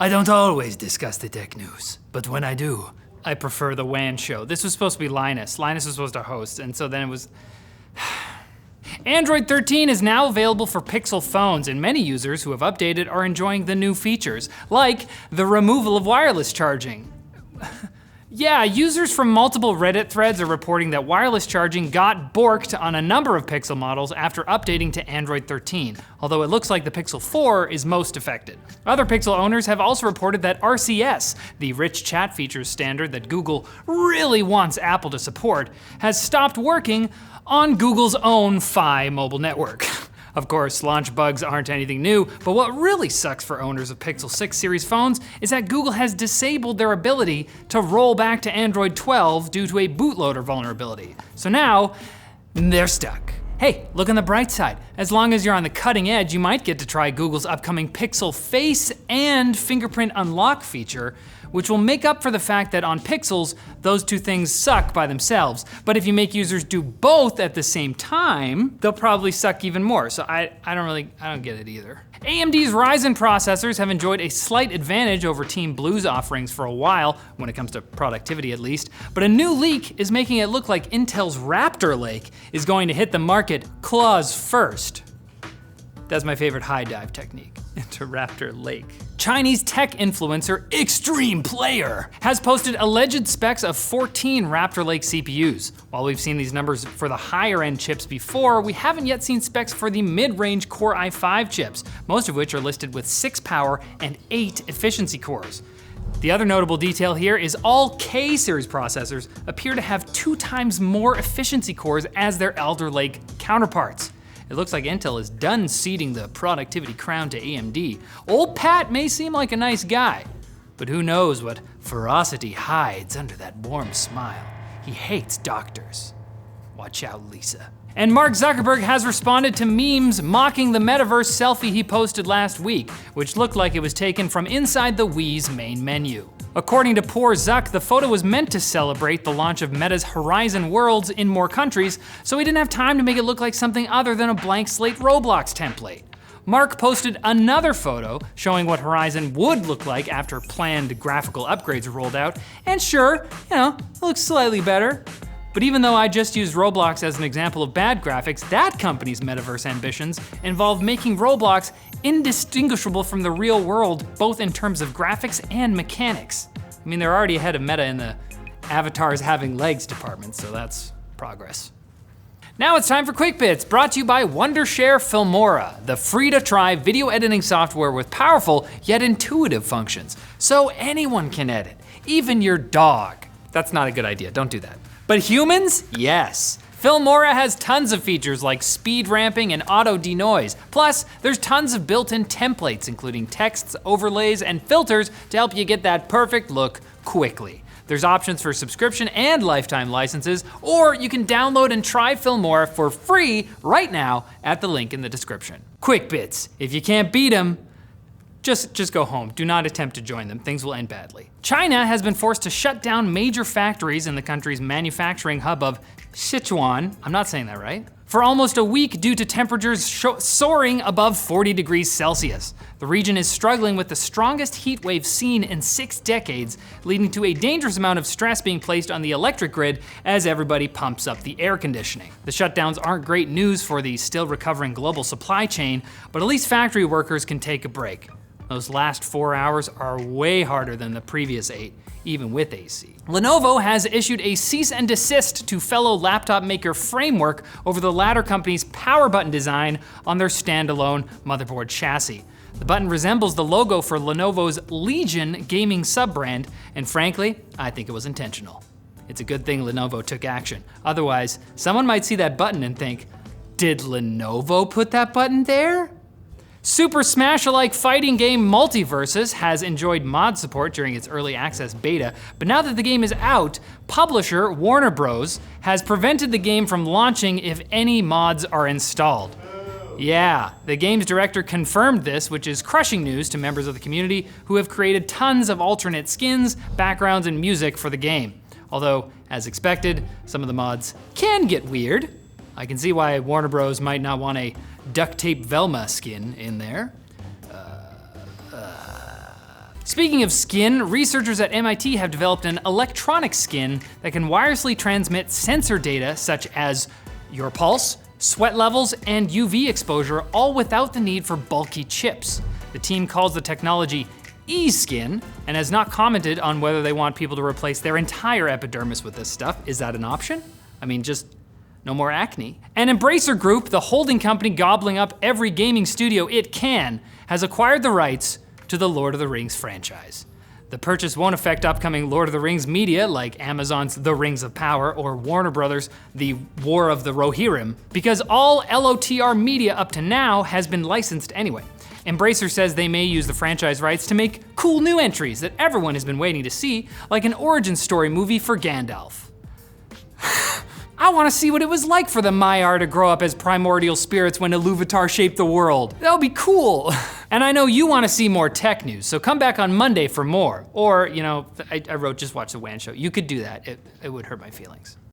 I don't always discuss the tech news, but when I do, I prefer the WAN show. This was supposed to be Linus. Linus was supposed to host, and so then it was... Android 13 is now available for Pixel phones, and many users who have updated are enjoying the new features, like the removal of wireless charging. Yeah, users from multiple Reddit threads are reporting that wireless charging got borked on a number of Pixel models after updating to Android 13, although it looks like the Pixel 4 is most affected. Other Pixel owners have also reported that RCS, the rich chat features standard that Google really wants Apple to support, has stopped working on Google's own Fi mobile network. Of course, launch bugs aren't anything new, but what really sucks for owners of Pixel 6 series phones is that Google has disabled their ability to roll back to Android 12 due to a bootloader vulnerability. So now, they're stuck. Hey, look on the bright side. As long as you're on the cutting edge, you might get to try Google's upcoming Pixel Face and Fingerprint Unlock feature, which will make up for the fact that on Pixels, those two things suck by themselves. But if you make users do both at the same time, they'll probably suck even more. So I don't get it either. AMD's Ryzen processors have enjoyed a slight advantage over Team Blue's offerings for a while, when it comes to productivity at least, but a new leak is making it look like Intel's Raptor Lake is going to hit the market claws first. That's my favorite high dive technique, into Raptor Lake. Chinese tech influencer Extreme Player has posted alleged specs of 14 Raptor Lake CPUs. While we've seen these numbers for the higher end chips before, we haven't yet seen specs for the mid-range Core i5 chips, most of which are listed with 6 power and 8 efficiency cores. The other notable detail here is all K-series processors appear to have 2 times more efficiency cores as their Alder Lake counterparts. It looks like Intel is done ceding the productivity crown to AMD. Old Pat may seem like a nice guy, but who knows what ferocity hides under that warm smile. He hates doctors. Watch out, Lisa. And Mark Zuckerberg has responded to memes mocking the Metaverse selfie he posted last week, which looked like it was taken from inside the Wii's main menu. According to Poor Zuck, the photo was meant to celebrate the launch of Meta's Horizon Worlds in more countries, so he didn't have time to make it look like something other than a blank slate Roblox template. Mark posted another photo showing what Horizon would look like after planned graphical upgrades were rolled out, and sure, it looks slightly better. But even though I just used Roblox as an example of bad graphics, that company's metaverse ambitions involve making Roblox indistinguishable from the real world, both in terms of graphics and mechanics. I mean, they're already ahead of Meta in the avatars having legs department, so that's progress. Now it's time for Quick Bits, brought to you by Wondershare Filmora, the free-to-try video editing software with powerful yet intuitive functions, so anyone can edit, even your dog. That's not a good idea, don't do that. But humans? Yes. Filmora has tons of features like speed ramping and auto denoise. Plus, there's tons of built-in templates, including texts, overlays, and filters to help you get that perfect look quickly. There's options for subscription and lifetime licenses, or you can download and try Filmora for free right now at the link in the description. Quick Bits, if you can't beat them, just go home. Do not attempt to join them. Things will end badly. China has been forced to shut down major factories in the country's manufacturing hub of Sichuan, I'm not saying that right, for almost a week due to temperatures soaring above 40 degrees Celsius. The region is struggling with the strongest heat wave seen in 6 decades, leading to a dangerous amount of stress being placed on the electric grid as everybody pumps up the air conditioning. The shutdowns aren't great news for the still recovering global supply chain, but at least factory workers can take a break. Those last 4 hours are way harder than the previous 8, even with AC. Lenovo has issued a cease and desist to fellow laptop maker Framework over the latter company's power button design on their standalone motherboard chassis. The button resembles the logo for Lenovo's Legion gaming sub-brand, and frankly, I think it was intentional. It's a good thing Lenovo took action. Otherwise, someone might see that button and think, did Lenovo put that button there? Super Smash-alike fighting game Multiversus has enjoyed mod support during its early access beta, but now that the game is out, publisher Warner Bros. Has prevented the game from launching if any mods are installed. Yeah, the game's director confirmed this, which is crushing news to members of the community who have created tons of alternate skins, backgrounds, and music for the game. Although, as expected, some of the mods can get weird. I can see why Warner Bros. Might not want a duct tape Velma skin in there. Speaking of skin, researchers at MIT have developed an electronic skin that can wirelessly transmit sensor data such as your pulse, sweat levels, and UV exposure, all without the need for bulky chips. The team calls the technology e-skin and has not commented on whether they want people to replace their entire epidermis with this stuff. Is that an option? I mean, just no more acne. And Embracer Group, the holding company gobbling up every gaming studio it can, has acquired the rights to the Lord of the Rings franchise. The purchase won't affect upcoming Lord of the Rings media like Amazon's The Rings of Power or Warner Brothers' The War of the Rohirrim, because all LOTR media up to now has been licensed anyway. Embracer says they may use the franchise rights to make cool new entries that everyone has been waiting to see, like an origin story movie for Gandalf. I want to see what it was like for the Maiar to grow up as primordial spirits when Iluvatar shaped the world. That would be cool. And I know you want to see more tech news, so come back on Monday for more. Or, I wrote just watch the WAN show. You could do that. It would hurt my feelings.